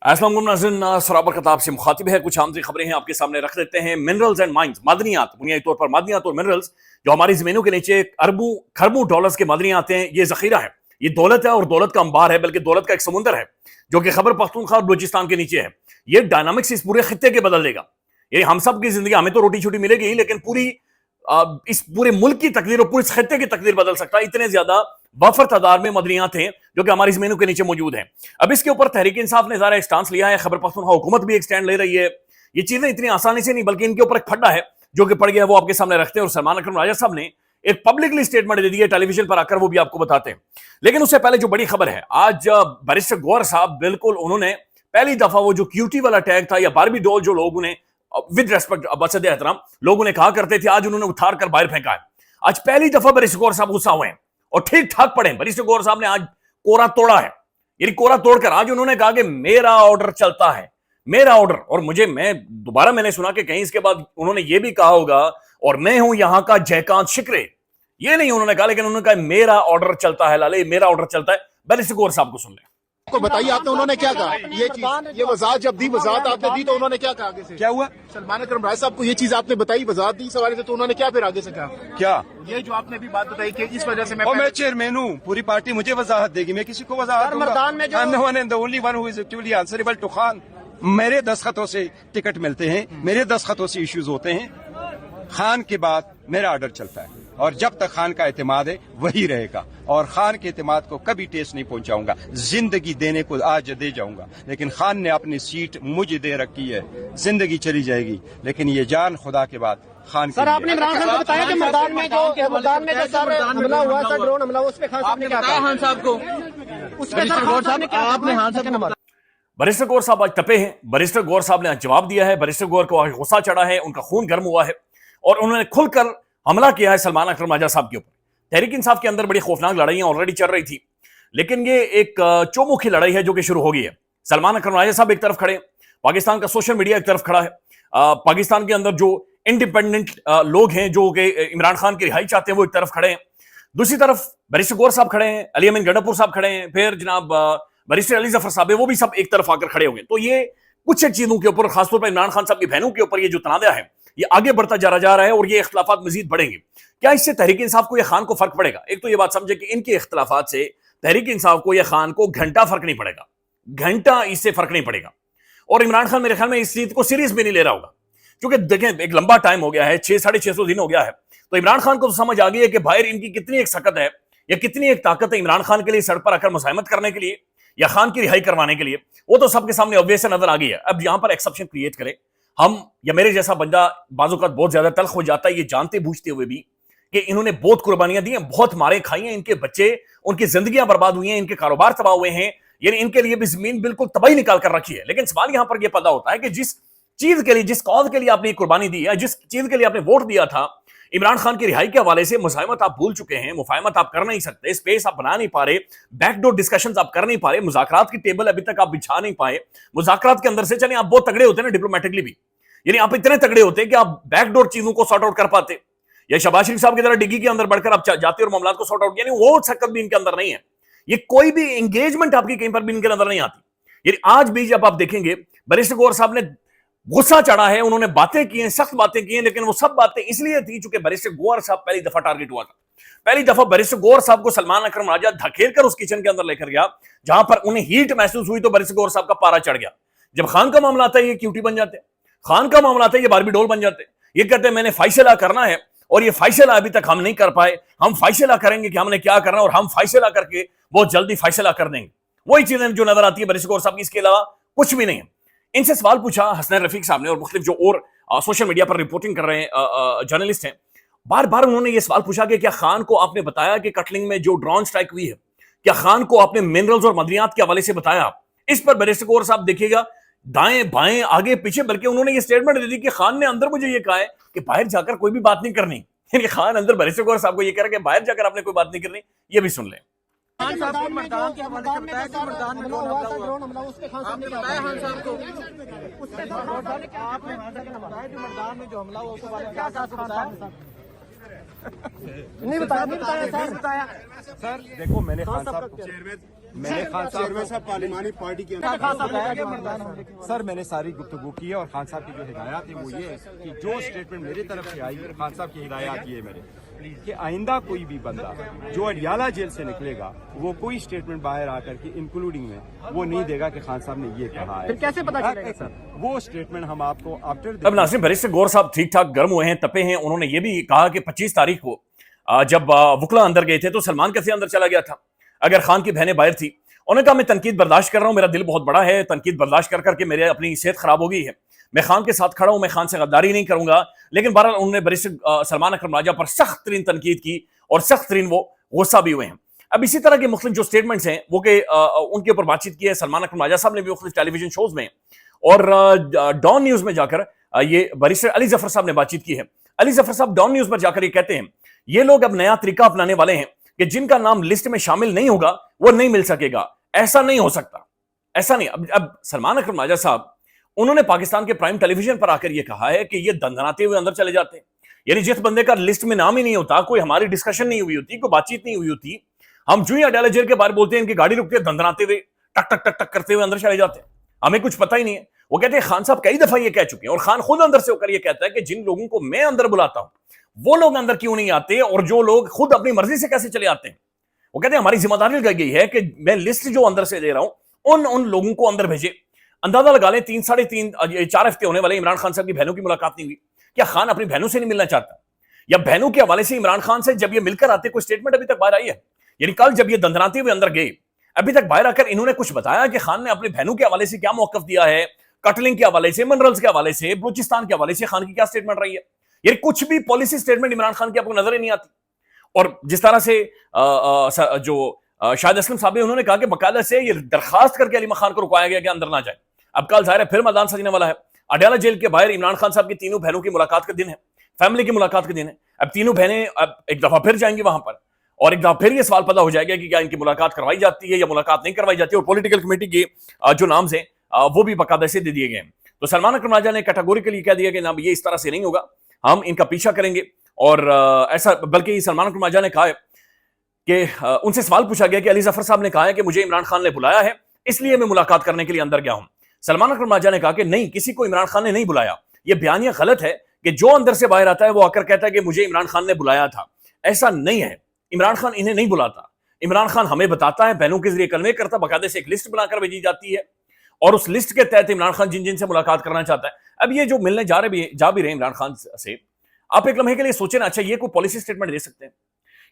अस्सलाम वालेकुम नाज़रीन, सराबर खताब से मुखातिब है। कुछ आमदी खबरें हैं आपके सामने रख देते हैं। मिनरल्स एंड माइंस, मादनियात, बुनियादी तौर पर मादनियात और मिनरल्स जो हमारी जमीनों के नीचे अरबों खरबों डॉलर्स के मादनियात हैं, ये जखीरा है, ये दौलत है और दौलत का अंबार है, बल्कि दौलत का एक समुंदर है जो कि खैबर पख्तूनख्वा और बलूचिस्तान के नीचे है। ये डायनामिक्स इस पूरे खित्ते के बदल देगा। ये हम सब की जिंदगी, हमें तो रोटी छोटी मिलेगी, लेकिन पूरी इस पूरे मुल्क की तकदीर और पूरे खित्ते की तकदीर बदल सकता है। इतने ज्यादा वफर तादाद में मदनियात हैं जो कि हमारी जमीनों के नीचे मौजूद हैं। अब इसके ऊपर तहरीक इंसाफ ने ज़रा स्टांस लिया है, खैबर पख्तूनख्वा हुकूमत भी एक स्टैंड ले रही है। ये चीजें इतनी आसानी से नहीं, बल्कि इनके ऊपर एक फड्डा है जो कि पड़ गया, वो आपके सामने रखते हैं। और सलमान अकरम राजा साहब ने एक पब्लिकली स्टेटमेंट दे दी है टेलीविजन पर आकर, वो भी आपको बताते हैं। लेकिन उससे पहले जो बड़ी खबर है, आज बैरिस्टर गौहर साहब, बिल्कुल उन्होंने पहली दफा वो जो क्यूटी वाला टैग था या बारबी डॉल जो लोग उन्हें विद रेस्पेक्ट बसद एहतराम लोग उन्हें कहा करते थे, आज उन्होंने उठार कर बाहर फेंका है। आज पहली दफा बैरिस्टर गौहर साहब गुस्सा हुए हैं और ठीक ठाक पड़े। बैरिस्टर गौहर साहब ने आज कोरा तोड़ा है, यानी कोरा तोड़कर आज उन्होंने कहा कि मेरा ऑर्डर चलता है, मेरा ऑर्डर। और मैंने सुना कि कहीं इसके बाद उन्होंने ये भी कहा होगा, और मैं हूं यहां का जयकांत शिकरे, ये नहीं उन्होंने कहा, लेकिन उन्होंने कहा मेरा ऑर्डर चलता है लाले, मेरा ऑर्डर चलता है। बैरिस्टर गौहर साहब को सुन लें। को बताइए आपने, उन्होंने क्या कहा? ये वजाहत जब दी, वजाहत आपने दी तो उन्होंने क्या कहा? आगे से क्या हुआ? सलमान अकरम राय साहब को ये चीज आपने बताई, वजाहत दी इस हवाले से, तो उन्होंने क्या फिर आगे से कहा? क्या ये जो आपने भी बात बताई कि इस वजह से मैं चेयरमैन हूँ, पूरी पार्टी मुझे वजाहत देगी, मैं किसी को वजाहत दूंगा? मेरे दस्तखतों से टिकट मिलते हैं, मेरे दस्तखतों से इश्यूज होते हैं। खान के बाद मेरा ऑर्डर चलता है, और जब तक खान का एतमाद है वही रहेगा, और खान के एतमाद को कभी टेस्ट नहीं पहुंचाऊंगा। जिंदगी देने को आज दे जाऊंगा, लेकिन खान ने अपनी सीट मुझे दे रखी है। जिंदगी चली जाएगी, लेकिन ये जान खुदा के बाद खान सर, आपने इमरान खान को बताया कि मैदान में जो सर हमला हुआ था, ड्रोन हमला, उस पे खान साहब ने क्या कहा? खान साहब को उस पे सर गौर साहब ने क्या आपने खान साहब ने बैरिस्टर गौहर साहब आज तपे हैं। बैरिस्टर गौहर साहब ने आज जवाब दिया है। बैरिस्टर गौहर को गुस्सा चढ़ा है, उनका खून गर्म हुआ है और उन्होंने खुलकर हमला किया है सलमान अकरम राजा साहब के ऊपर। तहरीक इंसाफ के अंदर बड़ी खौफनाक लड़ाइयां ऑलरेडी चल रही थी, लेकिन ये एक चौमुखी लड़ाई है जो कि शुरू हो गई है। सलमान अकरम राजा साहब एक तरफ खड़े, पाकिस्तान का सोशल मीडिया एक तरफ खड़ा है, पाकिस्तान के अंदर जो इंडिपेंडेंट लोग हैं जो कि इमरान खान की रिहाई चाहते हैं वो एक तरफ खड़े हैं, दूसरी तरफ बैरिस्टर गौहर साहब खड़े हैं, अली अमीन गंडापुर साहब खड़े हैं, फिर जनाब बैरिस्टर अली जफर साहब है, वो भी सब एक तरफ आकर खड़े हो गए। तो ये कुछ एक चीजों के ऊपर, खासतौर पर इमरान खान साहब की बहनों के ऊपर ये जो तनाज़ा है ये आगे बढ़ता जा रहा है और ये इख्तिलाफात मजीद बढ़ेंगे। क्या इससे तहरीक इंसाफ को या खान को फर्क पड़ेगा? एक तो ये बात समझे कि इनके इख्तिलाफात से तहरीक इंसाफ को या खान को घंटा फर्क नहीं पड़ेगा, घंटा इससे फर्क नहीं पड़ेगा। और इमरान खान मेरे ख्याल में इस चीज को सीरियस भी नहीं ले रहा होगा, क्योंकि देखें एक लंबा टाइम हो गया है, 600-650 दिन हो गया है, तो इमरान खान को तो समझ आ गई है कि बाहर इनकी कितनी एक सकत है या कितनी एक ताकत है इमरान खान के लिए सड़क पर आकर मुज़ाहमत करने के लिए या खान की रिहाई करवाने के लिए। वो तो सबके सामने ऑब्वियस नजर आ गई है। अब यहां पर एक्सेप्शन क्रिएट करे हम या मेरे जैसा बंदा बाज़ बहुत ज्यादा तल्ख हो जाता है, ये जानते बूझते हुए भी कि इन्होंने बहुत कुर्बानियां दी हैं, बहुत मारे खाई हैं, इनके बच्चे, उनकी जिंदगियां बर्बाद हुई हैं, इनके कारोबार तबाह हुए हैं, यानी इनके लिए भी जमीन बिल्कुल तबाही निकाल कर रखी है। लेकिन सवाल यहां पर यह पैदा होता है कि जिस चीज के लिए, जिस कौज के लिए आपने कुर्बानी दी है, जिस चीज के लिए आपने वोट दिया था, इमरान खान की रिहाई के हवाले से मुज़ाहमत आप भूल चुके हैं, मुफाहमत आप कर नहीं सकते, स्पेस आप बना नहीं पा रहे, बैकडोर डिस्कशंस आप कर नहीं पा रहे, मुज़ाकरात की टेबल अभी तक आप बिछा नहीं पाए। मुज़ाकरात के अंदर से चले आप बहुत तगड़े होते हैं ना डिप्लोमेटिकली भी, यानी आप इतने तगड़े होते हैं कि आप बैकडोर चीजों को सॉर्ट आउट कर पाते, या शहबाज शरीफ साहब की तरह डिग्गी के अंदर बढ़कर आप जाते और मामलात को सॉर्ट आउट, यानी वो सकत भी इनके अंदर नहीं है। ये कोई भी एंगेजमेंट आपकी कहीं पर भी इनके अंदर नहीं आती। यानी आज भी जब आप देखेंगे बैरिस्टर गौहर साहब ने गुस्सा चढ़ा है, उन्होंने बातें की हैं, सख्त बातें की हैं, लेकिन वो सब बातें इसलिए थी चूंकि बैरिस्टर गौहर साहब पहली दफा टारगेट हुआ था। पहली दफा बैरिस्टर गौहर साहब को सलमान अकरम राजा धकेल कर उस किचन के अंदर लेकर गया जहां पर उन्हें हीट महसूस हुई, तो बैरिस्टर गौहर साहब का पारा चढ़ गया। जब खान का मामला आता है ये क्यूटी बन जाते हैं, खान का मामला आता है ये बारबी डोल बन जाते हैं, ये कहते हैं मैंने फैसला करना है और ये फैसला अभी तक हम नहीं कर पाए, हम फैसला करेंगे कि हमने क्या करना और हम फैसला करके बहुत जल्दी फैसला कर देंगे। वही चीजें जो नजर आती है बैरिस्टर गौहर साहब की, इसके अलावा कुछ भी नहीं है। इनसे सवाल पूछा हसनैन रफीक साहब ने और मुख्तलिफ जो और सोशल मीडिया पर रिपोर्टिंग कर रहे हैं जर्नलिस्ट हैं, बार बार उन्होंने ये सवाल पूछा कि क्या खान को आपने बताया कि कटलिंग में जो ड्रोन स्ट्राइक हुई है, क्या खान को आपने मिनरल्स और मदनियात के हवाले से बताया? इस पर बैरिस्टर गौहर साहब देखिएगा दाएं बाएं आगे पीछे, बल्कि उन्होंने ये स्टेटमेंट दे दी कि खान ने अंदर मुझे ये कहा है कि बाहर जाकर कोई भी बात नहीं करनी। यानी खान अंदर बैरिस्टर गौहर साहब को ये कह रहा है कि बाहर जाकर आपने कोई बात नहीं करनी। ये भी सुन लें। खान साहब को मैदान के हवाले में बताया कि मैदान में ड्रोन हमला, उस पे खान साहब ने बताया खान साहब को, उस पे आपने बताया कि मैदान में जो हमला हुआ उसके बारे में क्या बताया? नहीं बताया सर। देखो मैंने खान साहब میں نے خان صاحب पार्लिमानी पार्टी के سر میں نے ساری گفتگو کی ہے اور خان صاحب کی جو ہدایات ہیں وہ یہ ہے کہ جو اسٹیٹمنٹ میری طرف سے آئی خان صاحب کی ہدایات یہ ہے میرے کہ آئندہ کوئی بھی بندہ جو اڈیالہ جیل سے نکلے گا وہ کوئی اسٹیٹمنٹ باہر آ کر کے انکلوڈنگ میں وہ نہیں دے گا کہ خان صاحب نے یہ کہا ہے. کیسے پتا چلے گا سر وہ اسٹیٹمنٹ ہم آپ کو آفٹر. اب ناظرین بیرسٹر گور صاحب ٹھیک ٹھاک گرم ہوئے ہیں, تپے ہیں. انہوں نے یہ بھی کہا کہ 25 تاریخ کو جب وکلا اندر گئے تھے تو سلمان کیسے اندر چلا گیا تھا اگر خان کی بہنیں باہر تھی. انہوں نے کہا میں تنقید برداشت کر رہا ہوں, میرا دل بہت بڑا ہے, تنقید برداشت کر کے میرے اپنی صحت خراب ہو گئی ہے, میں خان کے ساتھ کھڑا ہوں, میں خان سے غداری نہیں کروں گا. لیکن بہرحال انہوں نے بیرسٹر سلمان اکرم راجہ پر سخت ترین تنقید کی اور سخت ترین وہ غصہ بھی ہوئے ہیں. اب اسی طرح کے مختلف جو سٹیٹمنٹس ہیں وہ کہ ان کے اوپر بات چیت کی ہے سلمان اکرم راجہ صاحب نے بھی مختلف ٹیلی ویژن شوز میں اور ڈان نیوز میں جا کر یہ بیرسٹر علی ظفر صاحب نے بات چیت کی ہے. علی ظفر صاحب ڈان نیوز پر جا کر یہ کہتے ہیں یہ لوگ اب نیا طریقہ اپنانے والے ہیں کہ جن کا نام لسٹ میں شامل نہیں ہوگا وہ نہیں مل سکے گا. ایسا نہیں ہو سکتا, ایسا نہیں. اب سلمان اکرم راجہ صاحب انہوں نے پاکستان کے پرائم ٹیلی ویژن پر آ کر یہ کہا ہے کہ یہ دندناتے ہوئے اندر چلے جاتے ہیں. یعنی جس بندے کا لسٹ میں نام ہی نہیں ہوتا, کوئی ہماری ڈسکشن نہیں ہوئی ہوتی, کوئی بات چیت نہیں ہوئی ہوتی, ہم جو ہی اڈیالہ جیل کے بارے بولتے ہیں ان کی گاڑی رکتی ہے, دندناتے ہوئے ٹک ٹک ٹک ٹک کرتے ہوئے اندر چلے جاتے ہیں, ہمیں کچھ پتہ ہی نہیں ہے. وہ کہتے ہیں خان صاحب کئی دفعہ یہ کہہ چکے ہیں اور خان خود اندر سے ہو کر یہ کہتا ہے کہ جن لوگوں کو میں اندر بلاتا ہوں وہ لوگ اندر کیوں نہیں آتے اور جو لوگ خود اپنی مرضی سے کیسے چلے آتے ہیں. وہ کہتے ہیں ہماری ذمہ داری لگائی گئی ہے کہ میں لسٹ جو اندر سے دے رہا ہوں ان لوگوں کو اندر بھیجے. اندازہ لگا لیں 4 ہفتے ہونے والے عمران خان صاحب کی بہنوں کی ملاقات نہیں ہوئی. کیا خان اپنی بہنوں سے نہیں ملنا چاہتا, یا بہنوں کے حوالے سے عمران خان سے جب یہ مل کر آتے کوئی اسٹیٹمنٹ ابھی تک باہر آئی ہے؟ یعنی کل جب یہ دندناتے ہوئے اندر گئے ابھی تک باہر آ کر انہوں نے کچھ بتایا کہ خان نے اپنے بہنوں کے حوالے سے کیا موقف دیا ہے, کٹلنگ کے حوالے سے, منرلز کے حوالے سے, بلوچستان کے حوالے سے خان کی کیا اسٹیٹمنٹ رہی ہے؟ یعنی کچھ بھی پالیسی اسٹیٹمنٹ عمران خان کی آپ کو نظر ہی نہیں آتی. اور جس طرح سے جو شاہد اسلم صاحب انہوں نے کہا کہ باقاعدہ سے یہ درخواست کر کے علی خان کو رکوایا گیا کہ اندر نہ جائے. اب کل ظاہر ہے پھر میدان سجنے والا ہے. اڈیالہ جیل کے باہر عمران خان صاحب کی تینوں بہنوں کی ملاقات کا دن ہے, فیملی کی ملاقات کا دن ہے. اب تینوں بہنیں اب ایک دفعہ پھر جائیں گی وہاں پر اور ایک دفعہ پھر یہ سوال پیدا ہو جائے گا کہ کیا ان کی ملاقات کروائی جاتی ہے یا ملاقات نہیں کروائی جاتی ہے. اور پولیٹیکل کمیٹی کے جو نامز ہیں وہ بھی باقاعدہ سے دے دیے گئے ہیں. تو سلمان اکرم راجہ نے کیٹاگوریکلی کہہ دیا کہ نہ یہ اس طرح سے نہیں ہوگا, ہم ان کا پیچھا کریں گے. اور ایسا بلکہ سلمان اکرم راجہ نے کہا ہے کہ ان سے سوال پوچھا گیا کہ علی ظفر صاحب نے کہا ہے کہ مجھے عمران خان نے بلایا ہے اس لیے میں ملاقات کرنے کے لیے اندر گیا ہوں. سلمان اکرم راجہ نے کہا کہ نہیں, کسی کو عمران خان نے نہیں بلایا. یہ بیانیہ غلط ہے کہ جو اندر سے باہر آتا ہے وہ آ کر کہتا ہے کہ مجھے عمران خان نے بلایا تھا. ایسا نہیں ہے, عمران خان انہیں نہیں بلاتا. عمران خان ہمیں بتاتا ہے, بہنوں کے ذریعے کنوے کرتا, باقاعدہ سے ایک لسٹ بنا کر بھیجی جاتی ہے اور اس لسٹ کے تحت عمران خان جن جن سے ملاقات کرنا چاہتا ہے. اب یہ جو ملنے جا بھی رہے عمران خان سے, آپ ایک لمحے کے لیے سوچیں نا, اچھا یہ کوئی پالیسی اسٹیٹمنٹ دے سکتے ہیں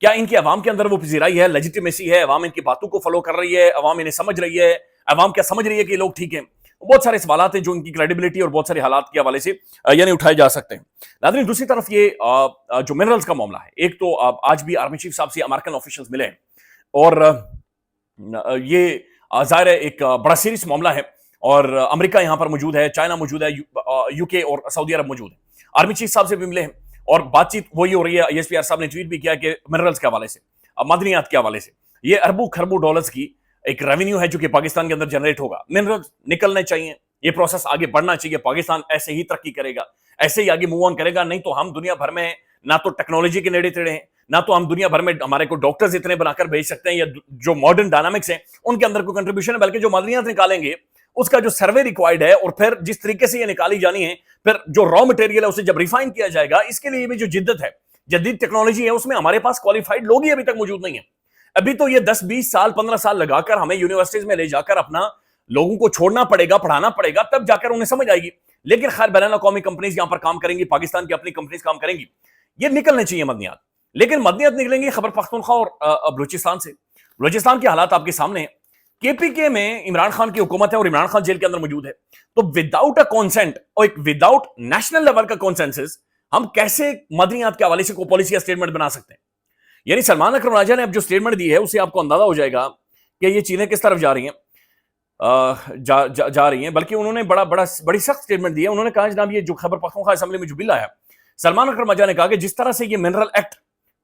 کیا؟ ان کی عوام کے اندر وہ پذیرائی ہے, لیجیٹیمیسی ہے, عوام ان کی باتوں کو فالو کر رہی ہے, عوام انہیں سمجھ رہی ہے, عوام کیا سمجھ رہی ہے کہ یہ لوگ ٹھیک ہیں؟ بہت سارے سوالات ہیں جو ان کی کریڈیبلٹی اور بہت سارے حالات کے حوالے سے یعنی اٹھائے جا سکتے ہیں. ناظرین دوسری طرف یہ جو منرلز کا معاملہ ہے, ایک تو آج بھی آرمی چیف صاحب سے امریکن آفیشلز ملے ہیں اور یہ ظاہر ہے ایک بڑا سیریس معاملہ ہے اور امریکہ یہاں پر موجود ہے, چائنا موجود ہے, یو کے اور سعودی عرب موجود ہے. آرمی چیف صاحب سے بھی ملے ہیں اور بات چیت وہی ہو رہی ہے. ایس پی آر صاحب نے ٹویٹ بھی کیا کہ منرلز کے حوالے سے, معدنیات کے حوالے سے یہ اربوں خربوں ڈالرز کی ایک ریونیو ہے جو کہ پاکستان کے اندر جنریٹ ہوگا. منرلز نکلنے چاہیے, یہ پروسیس آگے بڑھنا چاہیے. پاکستان ایسے ہی ترقی کرے گا, ایسے ہی آگے موو آن کرے گا. نہیں تو ہم دنیا بھر میں نہ تو ٹیکنالوجی کے نیڑے تیڑے ہیں, نہ تو ہم دنیا بھر میں ہمارے کو ڈاکٹرز اتنے بنا کر بھیج سکتے ہیں یا جو ماڈرن ڈائنامکس ہیں ان کے اندر کوئی کنٹریبیوشن ہے, بلکہ جو معدنیات نکالیں گے اس کا جو سروے ریکوائرڈ ہے اور پھر جس طریقے سے یہ نکالی جانی ہے, پھر جو را مٹیریل ہے اسے جب ریفائن کیا جائے گا, اس کے لیے بھی جو جدت ہے, جدید ٹیکنالوجی ہے, اس میں ہمارے پاس کوالیفائڈ لوگ ہی ابھی تک موجود نہیں ہیں. ابھی تو یہ 10-20 سال 15 سال لگا کر ہمیں یونیورسٹیز میں لے جا کر اپنا لوگوں کو چھوڑنا پڑے گا, پڑھانا پڑے گا, تب جا کر انہیں سمجھ آئے گی. لیکن خیر بین الاقوامی کمپنیز یہاں پر کام کریں گی, پاکستان کی اپنی کمپنیز کام کریں گی, یہ نکلنے چاہیے معدنیات. لیکن معدنیات نکلیں گی خیبر پختونخوا اور بلوچستان سے. بلوچستان کے حالات آپ کے سامنے ہیں. کے پی کے میں عمران خان کی حکومت ہے اور عمران خان جیل کے اندر موجود ہے. تو وداؤٹ اے کانسینٹ اور ایک وداؤٹ نیشنل لیول کا کانسنسس ہم کیسے معدنیات کے حوالے سے کوئی پالیسی یا اسٹیٹمنٹ بنا سکتے ہیں؟ یعنی سلمان اکرم راجہ نے اب جو اسٹیٹمنٹ دی ہے اسے آپ کو اندازہ ہو جائے گا کہ یہ چینیں کس طرف جا رہی ہیں جا رہی ہیں. بلکہ انہوں نے بڑی سخت اسٹیٹمنٹ دی ہے. انہوں نے کہا جناب یہ جو خیبر پختونخوا اسمبلی میں جو بل آیا, سلمان اکرم راجہ نے کہا کہ جس طرح سے یہ منرل ایکٹ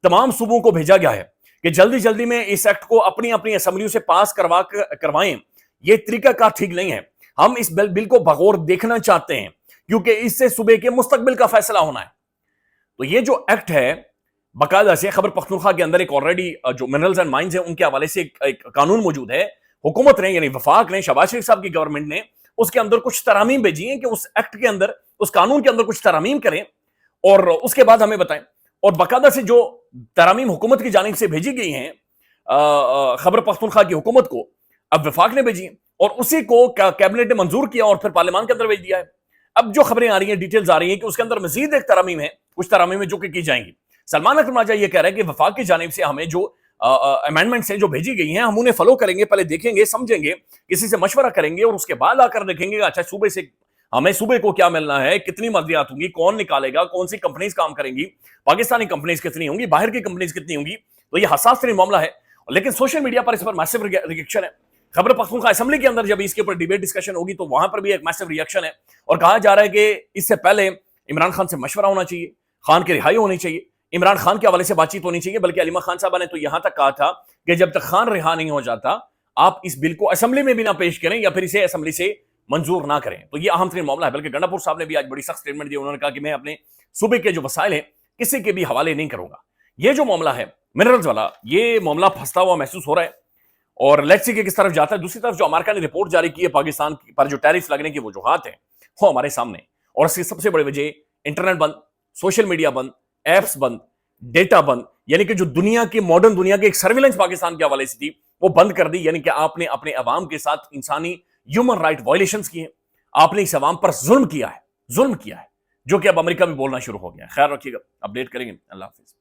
تمام صوبوں کو بھیجا گیا ہے کہ جلدی میں اس ایکٹ کو اپنی اسمبلیوں سے پاس کروائیں, یہ طریقہ کار ٹھیک نہیں ہے. ہم اس بل کو بغور دیکھنا چاہتے ہیں کیونکہ اس سے صوبے کے مستقبل کا فیصلہ ہونا ہے. تو یہ جو ایکٹ ہے باقاعدہ سے خیبر پختونخوا کے اندر ایک آلریڈی جو منرلز اینڈ مائنز ہیں ان کے حوالے سے ایک قانون موجود ہے, हुकूमत ने यानी वफाक ने, शहबाज शरीफ साहब की गवर्नमेंट ने उसके अंदर कुछ तरामीम भेजी हैं कि उस एक्ट के अंदर, उस कानून के अंदर कुछ तरामीम करें और उसके बाद हमें बताएं। और बाकायदा से जो तरामीम हुकूमत की जानिब से भेजी गई हैं खैबर पख्तूनख्वा की हुकूमत को, अब वफाक ने भेजी और उसी को कैबिनेट ने मंजूर किया और फिर पार्लियामान के अंदर भेज दिया है। अब जो खबरें आ रही हैं, डिटेल्स आ रही हैं कि उसके अंदर मजीद एक तरामीम है, कुछ तरामीम है जो कि की जाएंगी। सलमान अकरम राजा ये कह रहे हैं कि वफाक की जानिब से हमें जो अमेंडमेंट्स हैं जो भेजी गई हैं, हम उन्हें फॉलो करेंगे, पहले देखेंगे, समझेंगे, किसी से मशवरा करेंगे और उसके बाद आकर देखेंगे अच्छा सूबे से हमें सूबे को क्या मिलना है, कितनी मर्जियात होंगी, कौन निकालेगा, कौन सी कंपनीज काम करेंगी, पाकिस्तानी कंपनीज कितनी होंगी, बाहर की कंपनीज कितनी होंगी। तो ये हसास तरीन मामला है, लेकिन सोशल मीडिया पर इस पर मैसिव रिएक्शन है। खैबर पख्तूनख्वा असेंबली के अंदर जब इसके ऊपर डिबेट डिस्कशन होगी तो वहां पर भी एक मैसिव रिएक्शन है और कहा जा रहा है कि इससे पहले इमरान खान से मशवरा होना चाहिए, खान की रिहाई होनी चाहिए, इमरान खान के हवाले से बातचीत होनी चाहिए। बल्कि अलीमा खान साहबा ने तो यहां तक कहा था कि जब तक खान रिहा नहीं हो जाता आप इस बिल को असेंबली में भी ना पेश करें या फिर इसे असेंबली से मंजूर ना करें। तो ये अहम तरीन मामला है। बल्कि गंडापुर साहब ने भी आज बड़ी सख्त स्टेटमेंट दी, उन्होंने कहा कि मैं अपने सूबे के जो वसाइल हैं किसी के भी हवाले नहीं करूंगा। ये जो मामला है मिनरल्स वाला, ये मामला फंसता हुआ महसूस हो रहा है और लेट्स सी के किस तरफ जाता है। दूसरी तरफ जो अमेरिका ने रिपोर्ट जारी की है पाकिस्तान पर जो टैरिफ लगने की वजूहात है वो हमारे सामने, और इसकी सबसे बड़ी वजह इंटरनेट बंद, सोशल मीडिया बंद, एप्स बंद, डेटा बंद, यानी कि जो दुनिया की मॉडर्न दुनिया की एक सर्विलेंस पाकिस्तान के हवाले से थी वो बंद कर दी। यानी कि आपने अपने अवाम के साथ इंसानी ह्यूमन राइट वायलेशंस किए, आपने इस अवाम पर जुल्म किया है, जो कि अब अमेरिका भी बोलना शुरू हो गया है। ख्याल रखिएगा, अपडेट करेंगे। अल्लाह हाफिज।